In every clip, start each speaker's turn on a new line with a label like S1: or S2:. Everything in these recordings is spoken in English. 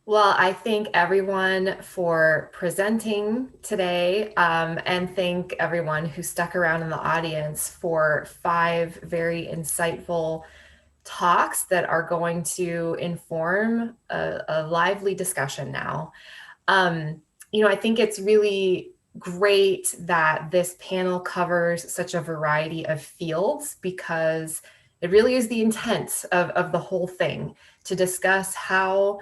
S1: Well, I thank everyone for presenting today, and thank everyone who stuck around in the audience for five very insightful talks that are going to inform a lively discussion now. Um, I think it's really great that this panel covers such a variety of fields because it really is the intent of the whole thing to discuss how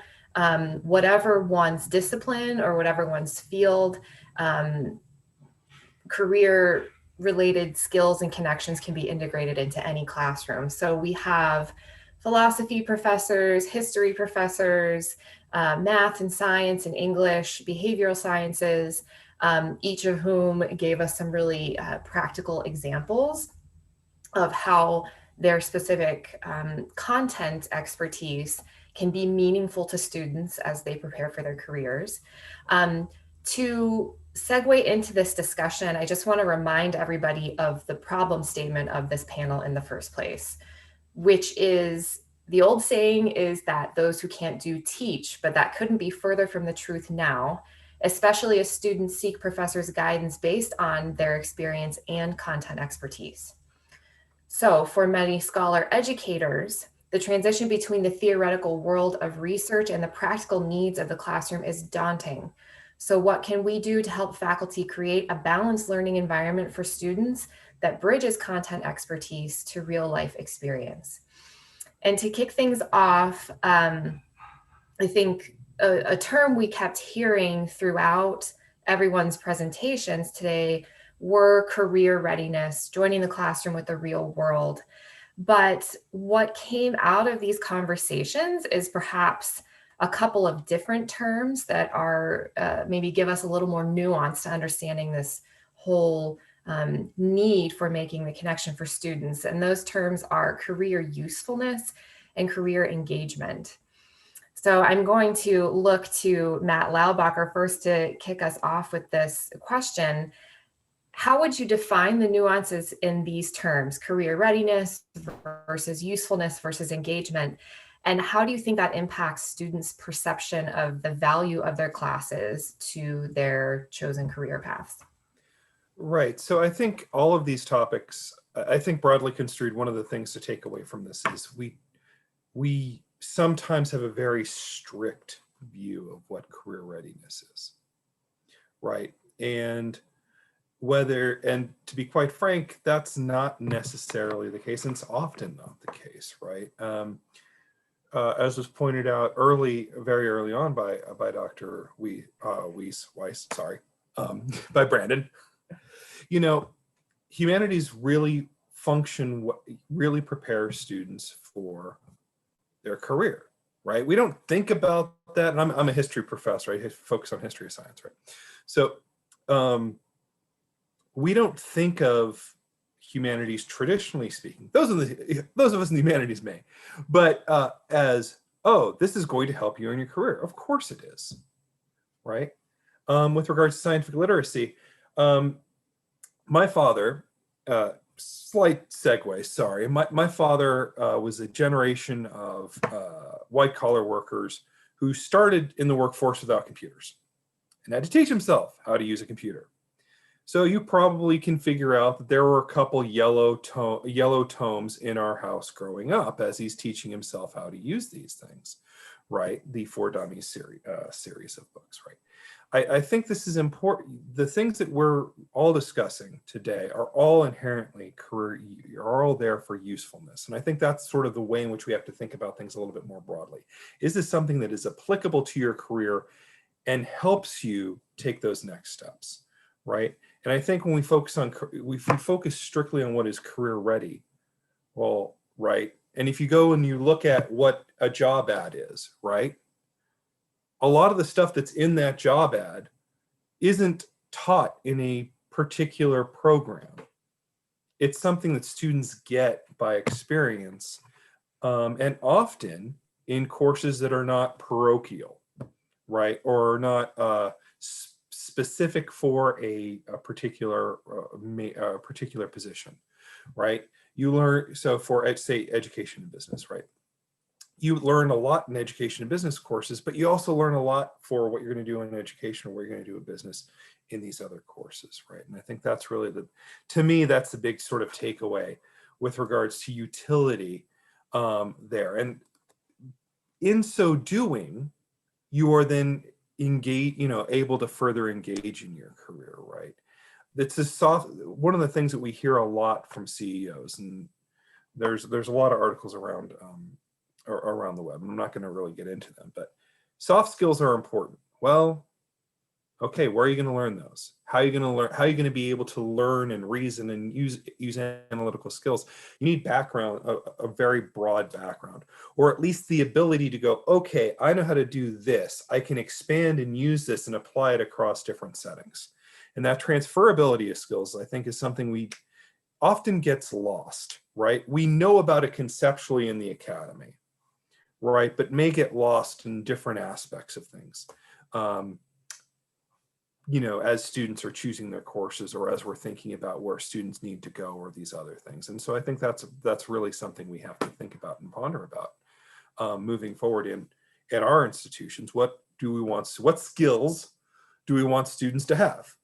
S1: whatever one's discipline or whatever one's field, um, career related skills and connections can be integrated into any classroom. So we have philosophy professors, history professors, math and science and English, behavioral sciences, each of whom gave us some really practical examples of how their specific content expertise can be meaningful to students as they prepare for their careers. To segue into this discussion, I just want to remind everybody of the problem statement of this panel in the first place, which is the old saying is that those who can't do teach, but that couldn't be further from the truth now, especially as students seek professors' guidance based on their experience and content expertise. So, for many scholar educators, the transition between the theoretical world of research and the practical needs of the classroom is daunting. So, what can we do to help faculty create a balanced learning environment for students that bridges content expertise to real life experience? And to kick things off, I think a term we kept hearing throughout everyone's presentations today were career readiness, joining the classroom with the real world. But what came out of these conversations is perhaps a couple of different terms that are maybe give us a little more nuance to understanding this whole need for making the connection for students. And those terms are career usefulness and career engagement. So I'm going to look to Matt Laubacher first to kick us off with this question. How would you define the nuances in these terms, career readiness versus usefulness versus engagement? And how do you think that impacts students' perception of the value of their classes to their chosen career paths?
S2: Right. So I think all of these topics, I think broadly construed, one of the things to take away from this is we sometimes have a very strict view of what career readiness is, right? And to be quite frank, that's not necessarily the case, and it's often not the case, right? As was pointed out very early on by Dr. Weiss, sorry, by Brandon, you know, humanities really prepare students for their career, right? We don't think about that, and I'm a history professor, I focus on history of science, right? So we don't think of humanities traditionally speaking, those of us in the humanities may, but as, oh, this is going to help you in your career. Of course it is, right? With regards to scientific literacy, my father, slight segue, sorry. My father was a generation of white collar workers who started in the workforce without computers and had to teach himself how to use a computer. So you probably can figure out that there were a couple yellow tomes in our house growing up as he's teaching himself how to use these things, right? The For Dummies series of books, right? I think this is important. The things that we're all discussing today are all inherently are all there for usefulness. And I think that's sort of the way in which we have to think about things a little bit more broadly. Is this something that is applicable to your career and helps you take those next steps, right? And I think when we focus strictly on what is career ready, well, right? And if you go and you look at what a job ad is, right? A lot of the stuff that's in that job ad isn't taught in a particular program. It's something that students get by experience, and often in courses that are not parochial, right? Or not specific for a particular position, right? You learn, so for say education and business, right? you learn a lot in education and business courses, but you also learn a lot for what you're going to do in education or what you're going to do in business in these other courses, right? And I think that's really to me, that's the big sort of takeaway with regards to utility there. And in so doing, you are then able to further engage in your career, right? It's one of the things that we hear a lot from CEOs, and there's a lot of articles around around the web. I'm not going to really get into them, but soft skills are important. Well, okay, where are you going to learn those? How are you going to learn? How are you going to be able to learn and reason and use analytical skills? You need background, a very broad background, or at least the ability to go, okay, I know how to do this. I can expand and use this and apply it across different settings. And that transferability of skills, I think, is something we often gets lost, right? We know about it conceptually in the academy, right? But may get lost in different aspects of things. As students are choosing their courses or as we're thinking about where students need to go or these other things. And so I think that's really something we have to think about and ponder about moving forward in our institutions. What skills do we want students to have?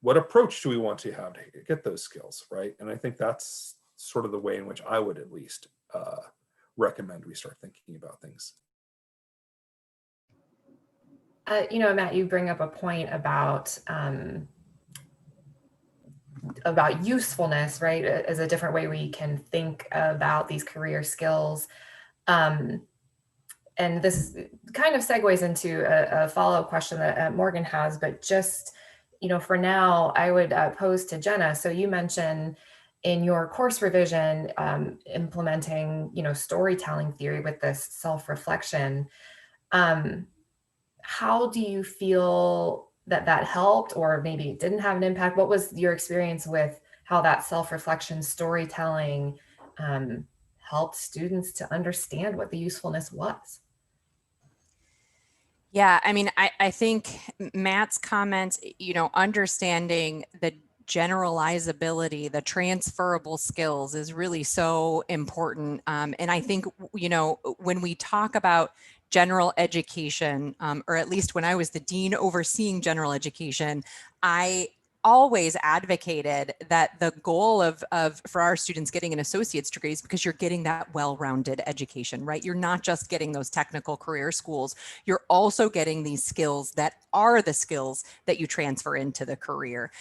S2: What approach do we want to have to get those skills, right? And I think that's sort of the way in which I would at least recommend we start thinking about things.
S1: Matt, you bring up a point about usefulness, right? As a different way we can think about these career skills. And this kind of segues into a follow-up question that Morgan has, but just, for now, I would pose to Jenna. So you mentioned in your course revision, implementing, storytelling theory with this self-reflection. How do you feel that helped, or maybe it didn't have an impact? What was your experience with how that self-reflection storytelling helped students to understand what the usefulness was?
S3: Yeah, I mean, I think Matt's comments, understanding the generalizability, the transferable skills is really so important. And I think, when we talk about general education, or at least when I was the dean overseeing general education, I always advocated that the goal of for our students getting an associate's degree is because you're getting that well-rounded education, right? You're not just getting those technical career schools, you're also getting these skills that are the skills that you transfer into the career.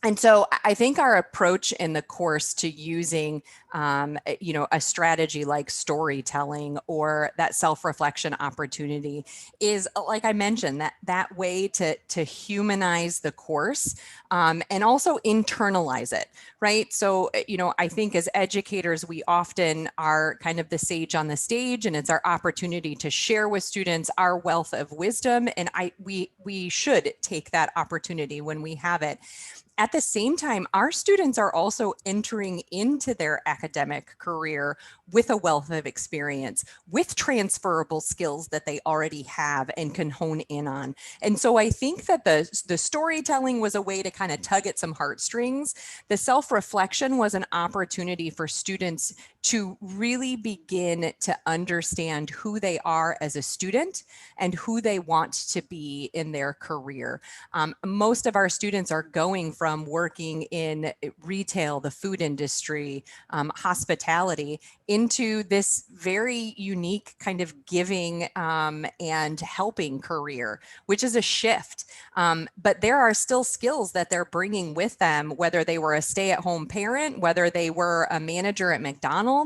S3: And so I think our approach in the course to using, a strategy like storytelling or that self-reflection opportunity is, like I mentioned, that way to humanize the course and also internalize it, right? So, I think as educators, we often are kind of the sage on the stage, and it's our opportunity to share with students our wealth of wisdom. And we should take that opportunity when we have it. At the same time, our students are also entering into their academic career with a wealth of experience, with transferable skills that they already have and can hone in on. And so I think that the storytelling was a way to kind of tug at some heartstrings. The self-reflection was an opportunity for students to really begin to understand who they are as a student and who they want to be in their career. Most of our students are going from working in retail, the food industry, hospitality, into this very unique kind of giving and helping career, which is a shift. But there are still skills that they're bringing with them, whether they were a stay-at-home parent, whether they were a manager at McDonald's.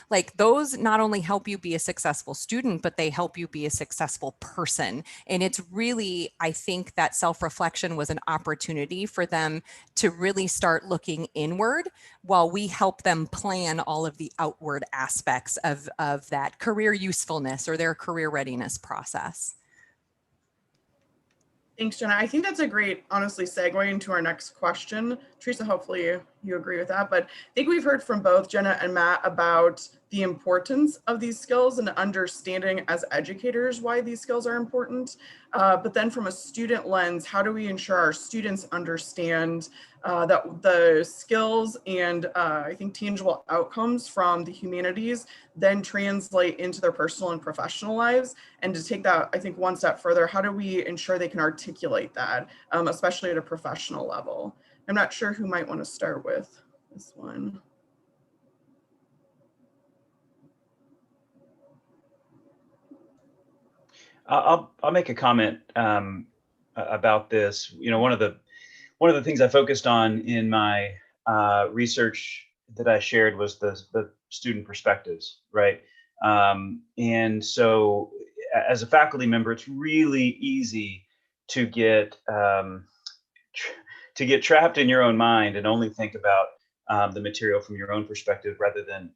S3: Like, those not only help you be a successful student, but they help you be a successful person. And it's really, I think that self-reflection was an opportunity for them to really start looking inward while we help them plan all of the outward aspects of that career usefulness or their career readiness process.
S4: Thanks, Jenna. I think that's a great, honestly, segue into our next question. Teresa, hopefully you agree with that. But I think we've heard from both Jenna and Matt about the importance of these skills and understanding as educators why these skills are important. But then from a student lens, how do we ensure our students understand that the skills and I think tangible outcomes from the humanities then translate into their personal and professional lives? And to take that, I think, one step further, how do we ensure they can articulate that, especially at a professional level? I'm not sure who might want to start with this one.
S5: I'll make a comment about this. You know, one of the things I focused on in my research that I shared was the student perspectives, right? And so, as a faculty member, it's really easy to get trapped in your own mind and only think about the material from your own perspective rather than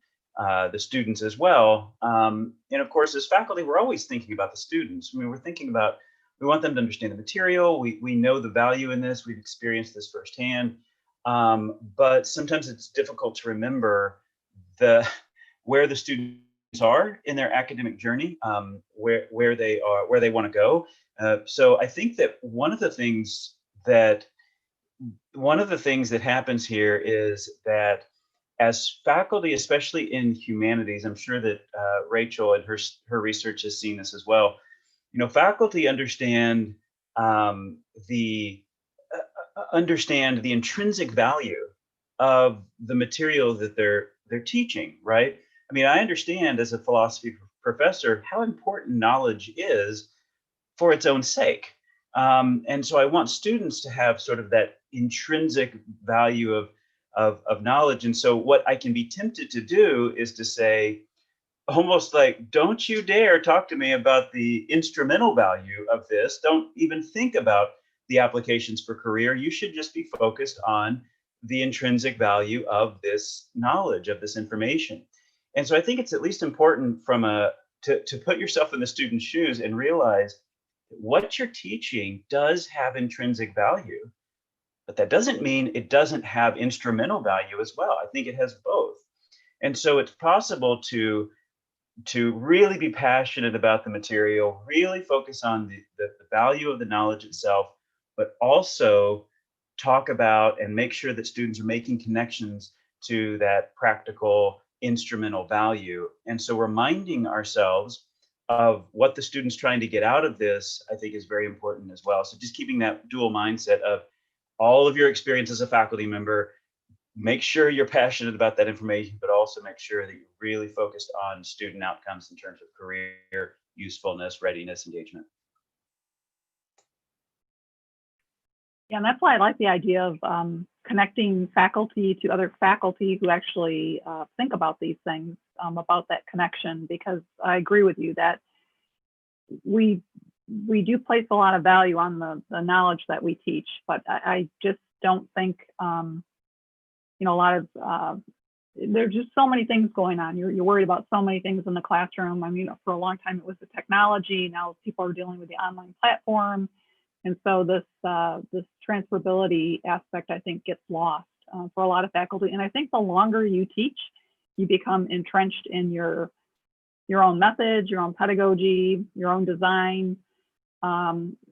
S5: the students as well. And of course, as faculty, we're always thinking about the students. I mean, we're thinking about, we want them to understand the material. We know the value in this. We've experienced this firsthand. But sometimes it's difficult to remember where the students are in their academic journey, where they are, where they want to go. So I think that one of the things that happens here is that as faculty, especially in humanities, I'm sure that Rachel and her research has seen this as well. You know, faculty understand the intrinsic value of the material that they're teaching, right? I mean, I understand as a philosophy professor how important knowledge is for its own sake. And so I want students to have sort of that intrinsic value of knowledge. And so what I can be tempted to do is to say, almost like, don't you dare talk to me about the instrumental value of this. Don't even think about the applications for career. You should just be focused on the intrinsic value of this knowledge, of this information. And so I think it's at least important to put yourself in the student's shoes and realize what you're teaching does have intrinsic value, but that doesn't mean it doesn't have instrumental value as well. I think it has both. And so it's possible to really be passionate about the material, really focus on the value of the knowledge itself, but also talk about and make sure that students are making connections to that practical instrumental value. And so reminding ourselves of what the student's trying to get out of this, I think, is very important as well. So just keeping that dual mindset of all of your experience as a faculty member, make sure you're passionate about that information, but also make sure that you're really focused on student outcomes in terms of career, usefulness, readiness, engagement.
S6: Yeah, and that's why I like the idea of connecting faculty to other faculty who actually think about these things, about that connection, because I agree with you that we do place a lot of value on the knowledge that we teach, but I just don't think, you know, a lot of, there's just so many things going on. You're worried about so many things in the classroom. I mean, for a long time, it was the technology. Now people are dealing with the online platform. And so this transferability aspect, I think, gets lost for a lot of faculty. And I think the longer you teach, you become entrenched in your own methods, your own pedagogy, your own design.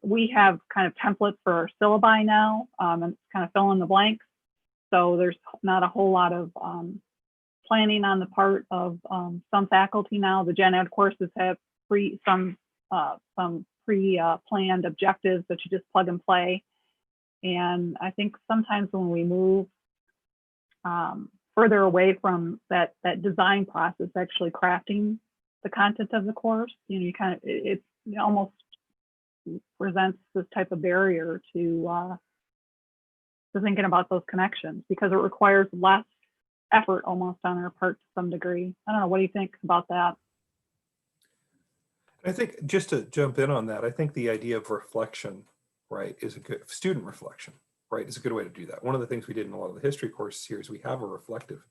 S6: We have kind of templates for our syllabi now, and it's kind of fill in the blanks. So there's not a whole lot of planning on the part of some faculty now. The gen ed courses have some pre-planned objectives that you just plug and play. And I think sometimes when we move further away from that design process, actually crafting the content of the course, you know, you kind of, it almost presents this type of barrier to thinking about those connections, because it requires less effort almost on our part to some degree. I don't know, what do you think about that?
S2: I think, just to jump in on that, I think the idea of reflection, right, is a good student reflection, right, is a good way to do that. One of the things we did in a lot of the history courses here is we have a reflective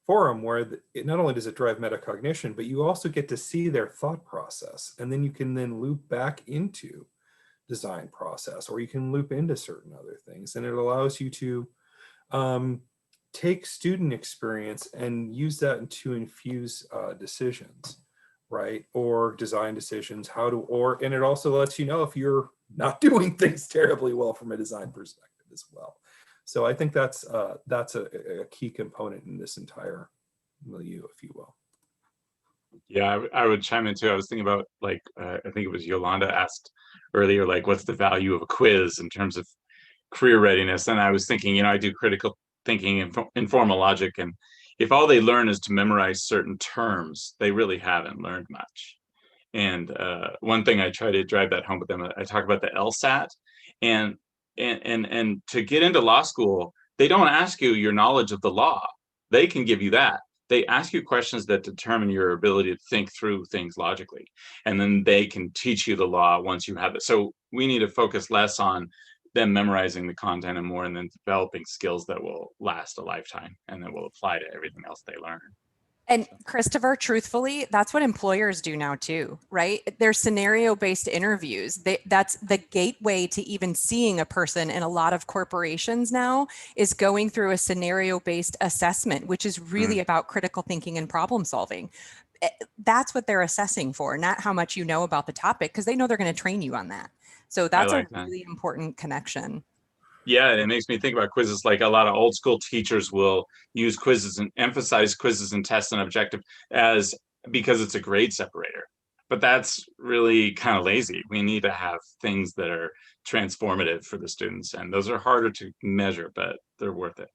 S2: forum where it not only does it drive metacognition, but you also get to see their thought process, and then you can then loop back into design process, or you can loop into certain other things, and it allows you to take student experience and use that to infuse decisions, right? Or design decisions, and it also lets you know if you're not doing things terribly well from a design perspective as well. So I think that's a key component in this entire milieu, if you will.
S7: Yeah, I would chime in too. I was thinking about, like, I think it was Yolanda asked earlier, like, what's the value of a quiz in terms of career readiness? And I was thinking, I do critical thinking and informal logic, and if all they learn is to memorize certain terms, they really haven't learned much. And one thing I try to drive that home with them, I talk about the LSAT, and to get into law school, they don't ask you your knowledge of the law. They can give you that. They ask you questions that determine your ability to think through things logically, and then they can teach you the law once you have it. So we need to focus less on them memorizing the content and more, and then developing skills that will last a lifetime and that will apply to everything else they learn.
S3: And Christopher, truthfully, that's what employers do now too, right? They're scenario-based interviews. That's the gateway to even seeing a person in a lot of corporations now, is going through a scenario-based assessment, which is really about critical thinking and problem solving. That's what they're assessing for, not how much you know about the topic, because they know they're going to train you on that. So that's a really important connection.
S7: Yeah, it makes me think about quizzes. Like, a lot of old school teachers will use quizzes and emphasize quizzes and tests and objective because it's a grade separator. But that's really kind of lazy. We need to have things that are transformative for the students, and those are harder to measure, but they're worth it.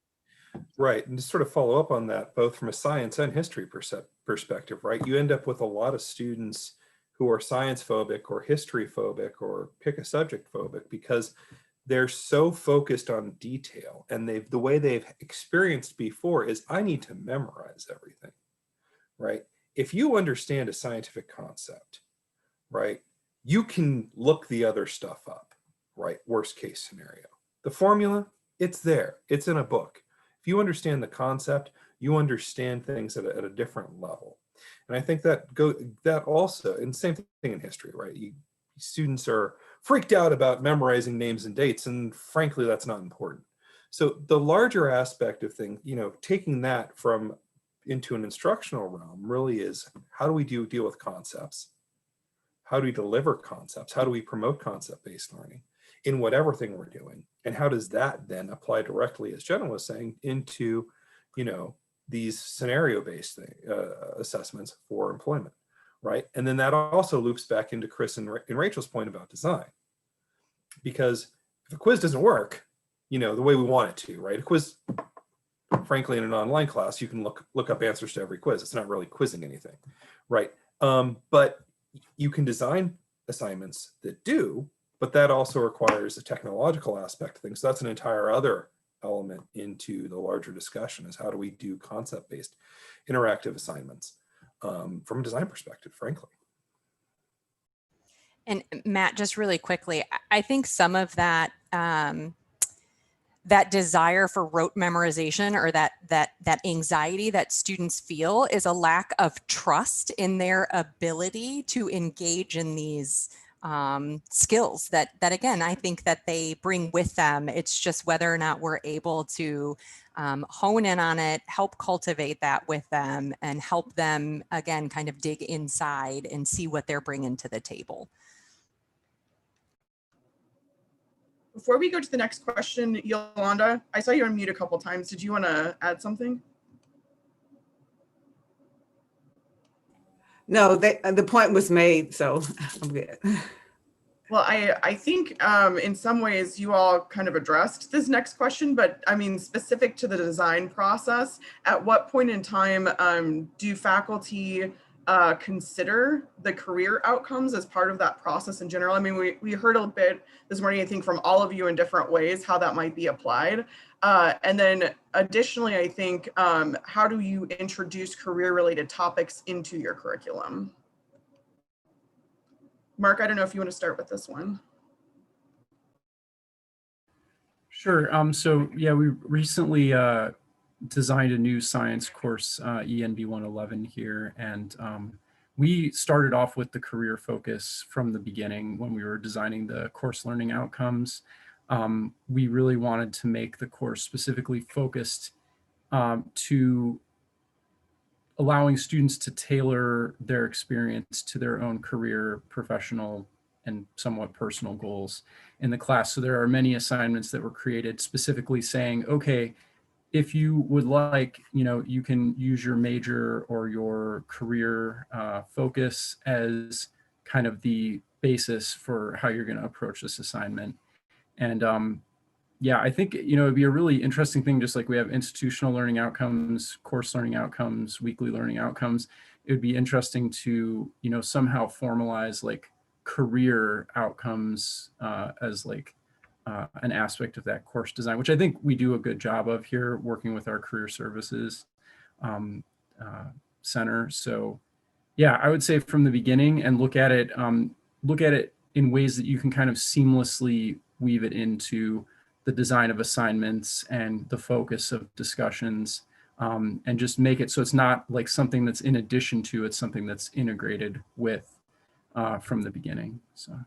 S2: Right, and to sort of follow up on that, both from a science and history perspective, right? You end up with a lot of students who are science phobic or history phobic or pick a subject phobic because they're so focused on detail, and the way they've experienced before is, I need to memorize everything, right? If you understand a scientific concept, right, you can look the other stuff up, right? Worst case scenario. The formula, it's there, it's in a book. If you understand the concept, you understand things at a different level. And I think that also, and same thing in history, right? Students are freaked out about memorizing names and dates, and frankly, that's not important. So the larger aspect of things, taking that into an instructional realm really is, how do we deal with concepts? How do we deliver concepts? How do we promote concept-based learning in whatever thing we're doing? And how does that then apply directly, as Jenna was saying, into, these scenario-based assessments for employment, right? And then that also loops back into Chris and Rachel's point about design. Because if a quiz doesn't work, the way we want it to, right? A quiz, frankly, in an online class, you can look up answers to every quiz. It's not really quizzing anything, right? But you can design assignments that do, but that also requires a technological aspect of things. So that's an entire other element into the larger discussion, is how do we do concept-based interactive assignments from a design perspective, frankly.
S3: And Matt, just really quickly, I think some of that that desire for rote memorization, or that anxiety that students feel, is a lack of trust in their ability to engage in these skills that again, I think that they bring with them. It's just whether or not we're able to hone in on it, help cultivate that with them, and help them, again, kind of dig inside and see what they're bringing to the table.
S4: Before we go to the next question, Yolanda, I saw you unmute a couple times. Did you want to add something?
S8: No, the point was made, so I'm good.
S4: Well, I think in some ways you all kind of addressed this next question, but I mean, specific to the design process, at what point in time do faculty consider the career outcomes as part of that process in general? I mean, we heard a bit this morning, I think, from all of you in different ways how that might be applied. And then additionally, I think, how do you introduce career-related topics into your curriculum? Mark, I don't know if you want to start with this one.
S9: Sure. So yeah, we recently designed a new science course, ENB 111 here, and we started off with the career focus from the beginning when we were designing the course learning outcomes. We really wanted to make the course specifically focused to allowing students to tailor their experience to their own career, professional, and somewhat personal goals in the class. So there are many assignments that were created specifically saying, okay, if you would like, you can use your major or your career focus as kind of the basis for how you're going to approach this assignment. And yeah, I think, it'd be a really interesting thing, just like we have institutional learning outcomes, course learning outcomes, weekly learning outcomes. It would be interesting to, somehow formalize like career outcomes as like an aspect of that course design, which I think we do a good job of here working with our career services center. So yeah, I would say from the beginning and look at it in ways that you can kind of seamlessly weave it into the design of assignments and the focus of discussions, and just make it so it's not like something that's in addition to, it's something that's integrated with from the beginning. So.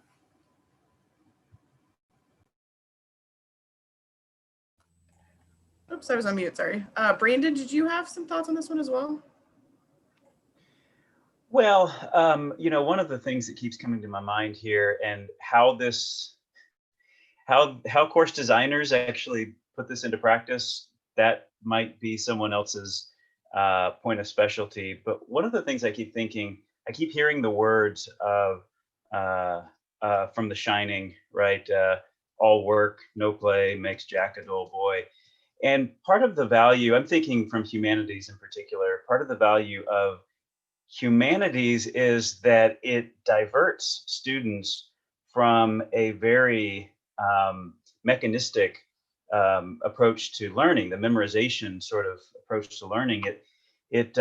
S4: Oops, I was on mute, sorry. Brandon, did you have some thoughts on this one as well?
S5: Well, one of the things that keeps coming to my mind here, and how course designers actually put this into practice, that might be someone else's point of specialty. But one of the things I keep thinking, I keep hearing the words of from The Shining, right? All work, no play makes Jack a dull boy. And part of the value, I'm thinking from humanities in particular, part of the value of humanities is that it diverts students from a very mechanistic approach to learning, the memorization sort of approach to learning. It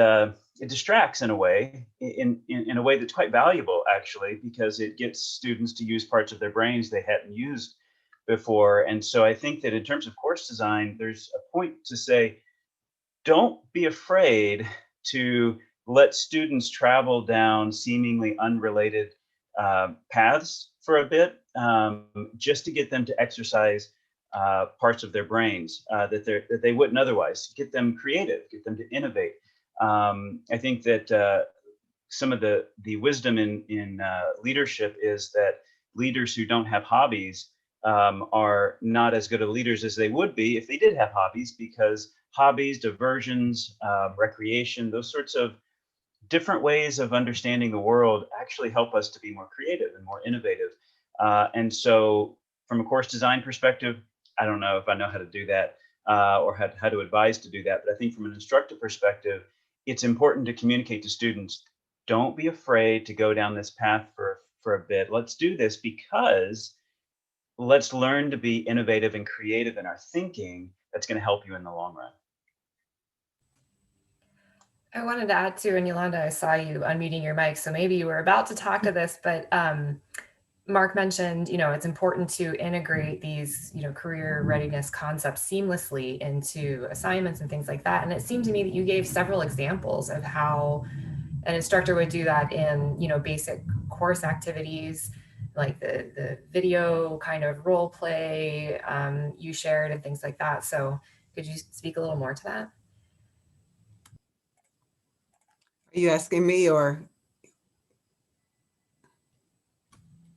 S5: distracts in a way, in a way that's quite valuable actually, because it gets students to use parts of their brains they hadn't used before. And so I think that in terms of course design, there's a point to say, don't be afraid to let students travel down seemingly unrelated paths for a bit, just to get them to exercise parts of their brains that they wouldn't otherwise. Get them creative, get them to innovate. I think that some of the wisdom in leadership is that leaders who don't have hobbies are not as good of leaders as they would be if they did have hobbies, because hobbies, diversions, recreation, those sorts of different ways of understanding the world actually help us to be more creative and more innovative. And so from a course design perspective, I don't know if I know how to do that or how to advise to do that. But I think from an instructor perspective, it's important to communicate to students, don't be afraid to go down this path for a bit. Let's do this because let's learn to be innovative and creative in our thinking. That's going to help you in the long run.
S1: I wanted to add too, and Yolanda, I saw you unmuting your mic, so maybe you were about to talk to this, but Mark mentioned, it's important to integrate these, career readiness concepts seamlessly into assignments and things like that. And it seemed to me that you gave several examples of how an instructor would do that in, basic course activities, like the video kind of role play you shared and things like that. So could you speak a little more to that?
S8: Are you asking me or?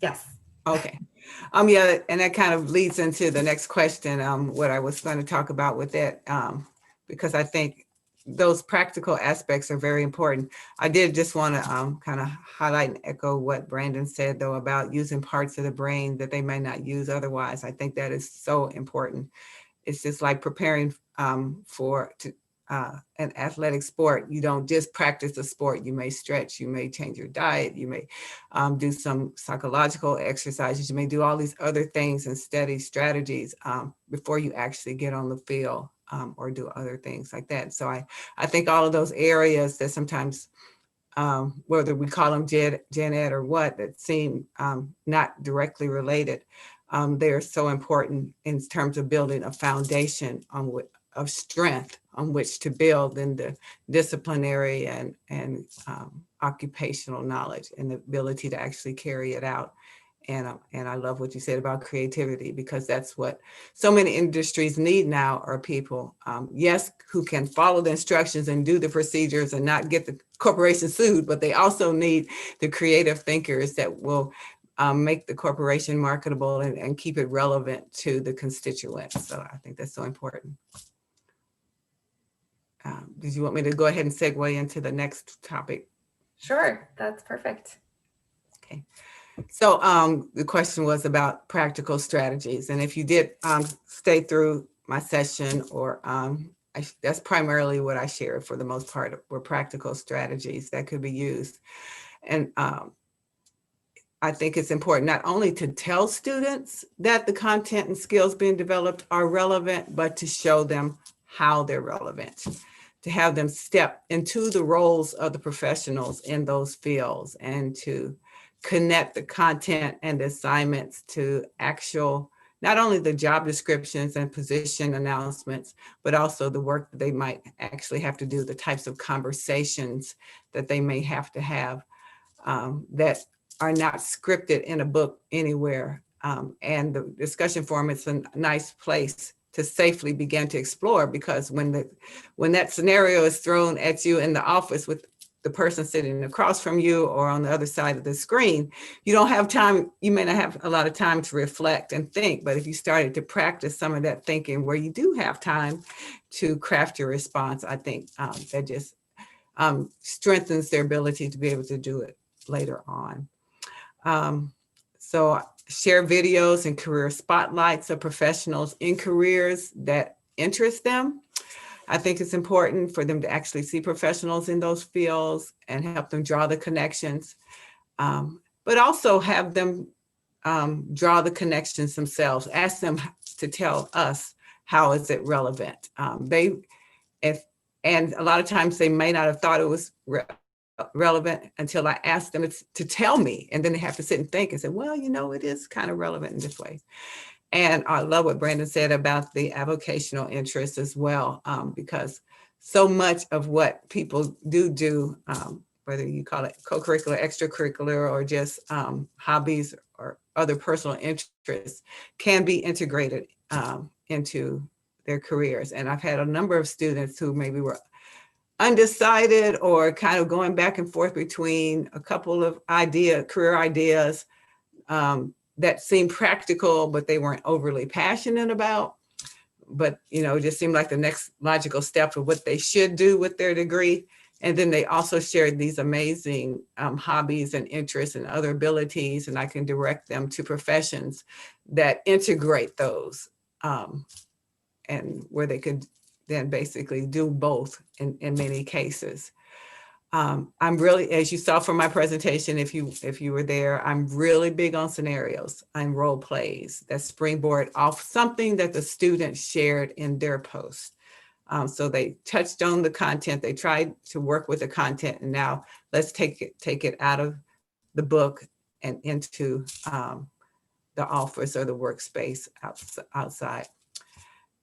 S1: Yes.
S8: Okay. Yeah, and that kind of leads into the next question, what I was going to talk about with it, because I think those practical aspects are very important. I did just want to kind of highlight and echo what Brandon said, though, about using parts of the brain that they may not use otherwise. I think that is so important. It's just like preparing for an athletic sport. You don't just practice the sport. You may stretch, you may change your diet, you may do some psychological exercises, you may do all these other things and study strategies before you actually get on the field or do other things like that. So I think all of those areas that sometimes, whether we call them gen ed or what, that seem not directly related, they're so important in terms of building a foundation of strength on which to build in the disciplinary and occupational knowledge and the ability to actually carry it out And I love what you said about creativity, because that's what so many industries need now, are people, yes, who can follow the instructions and do the procedures and not get the corporation sued, but they also need the creative thinkers that will make the corporation marketable and keep it relevant to the constituents. So I think that's so important. Did you want me to go ahead and segue into the next topic?
S1: Sure, that's perfect.
S8: Okay. So the question was about practical strategies. And if you did stay through my session, or that's primarily what I shared for the most part, were practical strategies that could be used. And I think it's important not only to tell students that the content and skills being developed are relevant, but to show them how they're relevant, to have them step into the roles of the professionals in those fields, and to connect the content and the assignments to actual, not only the job descriptions and position announcements, but also the work that they might actually have to do, the types of conversations that they may have to have that are not scripted in a book anywhere. And the discussion forum is a nice place to safely begin to explore, because when that scenario is thrown at you in the office with the person sitting across from you or on the other side of the screen, you don't have time, you may not have a lot of time to reflect and think. But if you started to practice some of that thinking where you do have time to craft your response, I think that just strengthens their ability to be able to do it later on. So share videos and career spotlights of professionals in careers that interest them. I think it's important for them to actually see professionals in those fields and help them draw the connections, but also have them draw the connections themselves. Ask them to tell us, how is it relevant? And a lot of times they may not have thought it was relevant until I asked them to tell me, and then they have to sit and think and say, well, it is kind of relevant in this way. And I love what Brandon said about the avocational interests as well, because so much of what people do, whether you call it co-curricular, extracurricular, or just hobbies or other personal interests, can be integrated into their careers. And I've had a number of students who maybe were undecided or kind of going back and forth between a couple of career ideas that seemed practical, but they weren't overly passionate about. But, it just seemed like the next logical step of what they should do with their degree. And then they also shared these amazing hobbies and interests and other abilities, and I can direct them to professions that integrate those, and where they could then basically do both in many cases. I'm really, as you saw from my presentation, if you were there, I'm really big on scenarios and role plays that springboard off something that the students shared in their post. So they touched on the content, they tried to work with the content, and now let's take it out of the book and into the office or the workspace outside.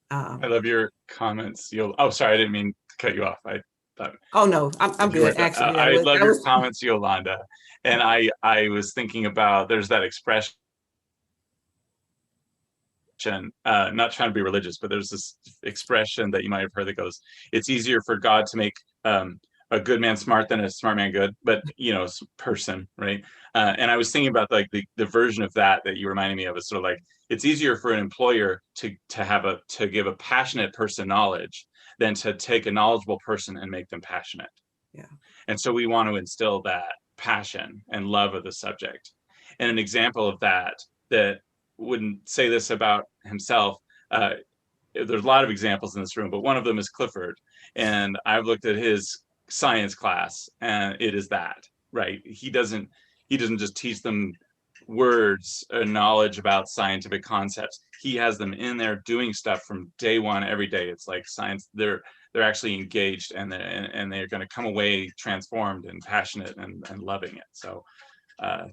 S7: I love your comments. Oh, sorry, I didn't mean to cut you off. I thought.
S8: Oh no, I'm good. Actually,
S7: I love your comments, Yolanda. And I was thinking about, there's that expression, not trying to be religious, but there's this expression that you might have heard that goes, it's easier for God to make a good man smart than a smart man good, but person, right? And I was thinking about like the version of that you reminded me of, is sort of like, it's easier for an employer to give a passionate person knowledge than to take a knowledgeable person and make them passionate.
S8: Yeah.
S7: And so we want to instill that passion and love of the subject. And an example of that wouldn't say this about himself. There's a lot of examples in this room, but one of them is Clifford. And I've looked at his science class, and it is that, right? He doesn't just teach them words or knowledge about scientific concepts. He has them in there doing stuff from day one, every day. It's like science. They're actually engaged, and they're going to come away transformed and passionate and loving it. So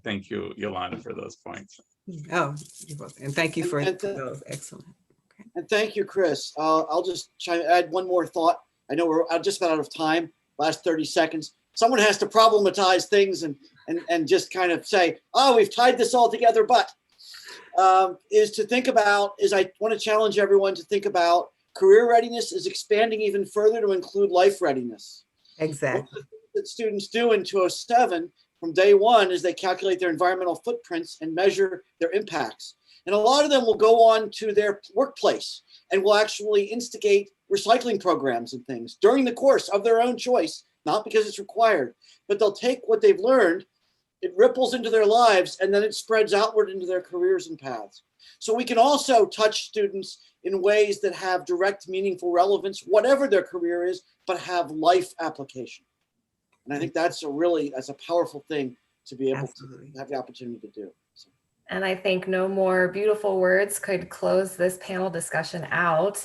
S7: thank you, Yolanda, for those points.
S8: Oh, you're welcome. And thank you for those. Excellent.
S10: Okay. And thank you, Chris. I'll just add one more thought. I know we're just about out of time. Last 30 seconds. someone has to problematize things and just kind of say, oh, we've tied this all together, but is to think about, I want to challenge everyone to think about career readiness is expanding even further to include life readiness.
S8: Exactly.
S10: One of the things that students do in 207 from day one is they calculate their environmental footprints and measure their impacts. And a lot of them will go on to their workplace and will actually instigate recycling programs and things during the course of their own choice, not because it's required, but they'll take what they've learned, it ripples into their lives, and then it spreads outward into their careers and paths. So we can also touch students in ways that have direct, meaningful relevance, whatever their career is, but have life application. And I think that's a powerful thing to be able
S8: Absolutely.
S10: to have the opportunity to do. So.
S1: And I think no more beautiful words could close this panel discussion out.